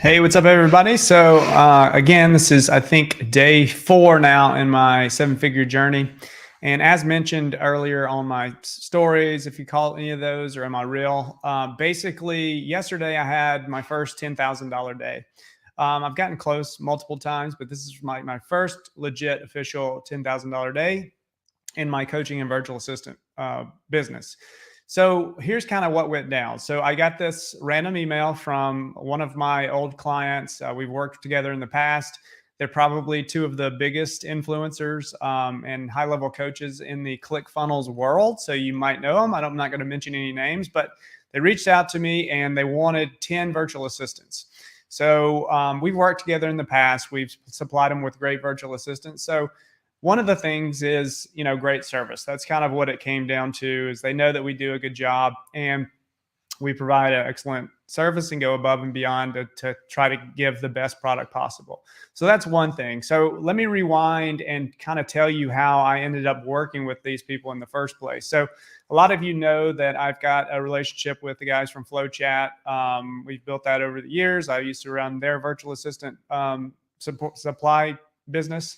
Hey, what's up, everybody? So, again, this is, I think, day 4 now in my 7-figure journey. And as mentioned earlier on my stories, if you call it any of those, or in my reel, basically, yesterday I had my first $10,000 day. I've gotten close multiple times, but this is my first legit official $10,000 day in my coaching and virtual assistant business. So here's kind of what went down. So I got this random email from one of my old clients. We've worked together in the past. They're probably two of the biggest influencers and high-level coaches in the Clickfunnels world. So you might know them. I'm not going to mention any names, but they reached out to me and they wanted 10 virtual assistants. So we've worked together in the past. We've supplied them with great virtual assistants. So one of the things is, great service. That's kind of what it came down to, is they know that we do a good job and we provide an excellent service and go above and beyond to try to give the best product possible. So that's one thing. So let me rewind and kind of tell you how I ended up working with these people in the first place. So a lot of you know that I've got a relationship with the guys from Flowchat. We've built that over the years. I used to run their virtual assistant supply business.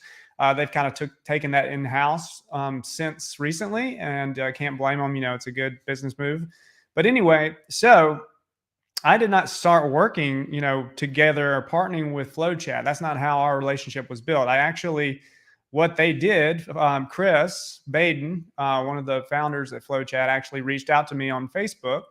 They've kind of taken that in-house since recently, and I can't blame them. It's a good business move. But anyway, so I did not start working, together or partnering with Flowchat. That's not how our relationship was built. What they did, Chris Baden, one of the founders at Flowchat, actually reached out to me on Facebook,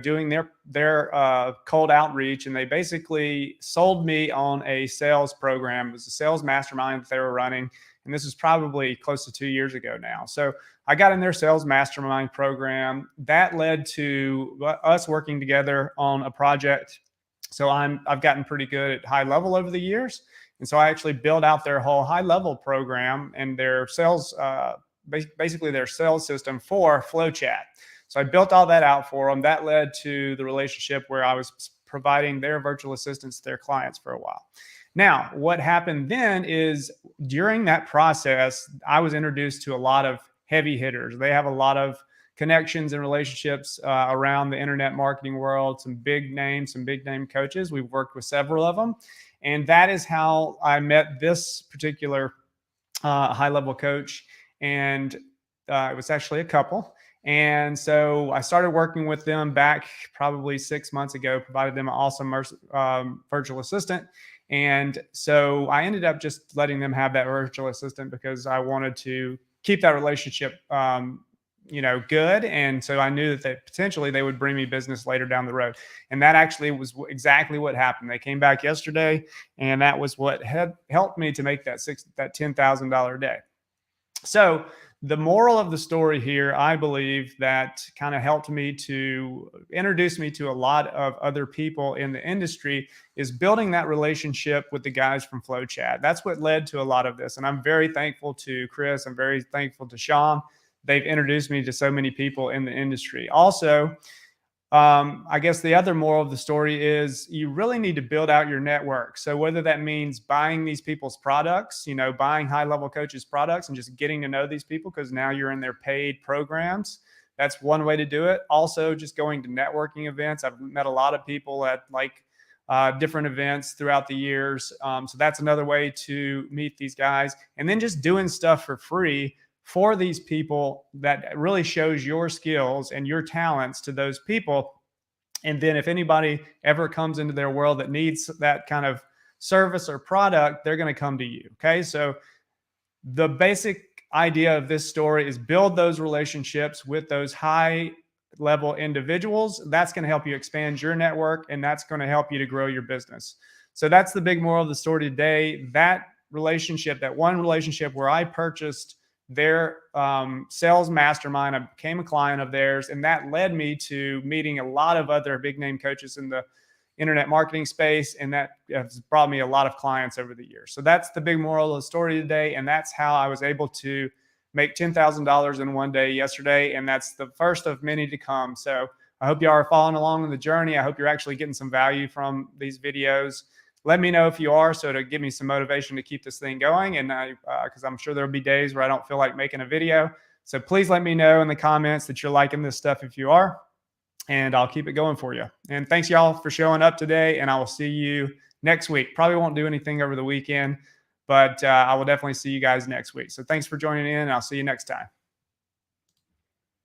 doing their cold outreach, and they basically sold me on a sales program. It was a sales mastermind that they were running, and this was probably close to 2 years ago now. So I got in their sales mastermind program. That led to us working together on a project. So I've gotten pretty good at high level over the years, and so I actually built out their whole high level program and their sales, basically their sales system for Flowchat. So I built all that out for them. That led to the relationship where I was providing their virtual assistants to their clients for a while. Now, what happened then is during that process, I was introduced to a lot of heavy hitters. They have a lot of connections and relationships around the internet marketing world, some big names, some big name coaches. We've worked with several of them. And that is how I met this particular high-level coach. And it was actually a couple. And so I started working with them back probably 6 months ago, provided them an awesome virtual assistant. And so I ended up just letting them have that virtual assistant because I wanted to keep that relationship, good. And so I knew that potentially they would bring me business later down the road. And that actually was exactly what happened. They came back yesterday, and that was what had helped me to make that $10,000 day. So the moral of the story here, I believe, that kind of helped me to introduce me to a lot of other people in the industry, is building that relationship with the guys from Flowchat. That's what led to a lot of this. And I'm very thankful to Chris. I'm very thankful to Sean. They've introduced me to so many people in the industry. Also, I guess the other moral of the story is you really need to build out your network. So whether that means buying these people's products, buying high-level coaches' products and just getting to know these people because now you're in their paid programs, that's one way to do it. Also, just going to networking events. I've met a lot of people at different events throughout the years. So that's another way to meet these guys. And then just doing stuff for free for these people that really shows your skills and your talents to those people. And then if anybody ever comes into their world that needs that kind of service or product, they're going to come to you. Okay. So the basic idea of this story is build those relationships with those high level individuals. That's going to help you expand your network, and that's going to help you to grow your business. So that's the big moral of the story today. That one relationship where I purchased their sales mastermind, I became a client of theirs, and that led me to meeting a lot of other big name coaches in the internet marketing space, and that has brought me a lot of clients over the years. So that's the big moral of the story today, and that's how I was able to make $10,000 in one day yesterday, and that's the first of many to come. So I hope you are following along on the journey. I hope you're actually getting some value from these videos. Let me know if you are, so to give me some motivation to keep this thing going. And because I'm sure there'll be days where I don't feel like making a video. So please let me know in the comments that you're liking this stuff if you are. and I'll keep it going for you. And thanks y'all for showing up today, and I will see you next week. Probably won't do anything over the weekend, but I will definitely see you guys next week. So thanks for joining in, and I'll see you next time.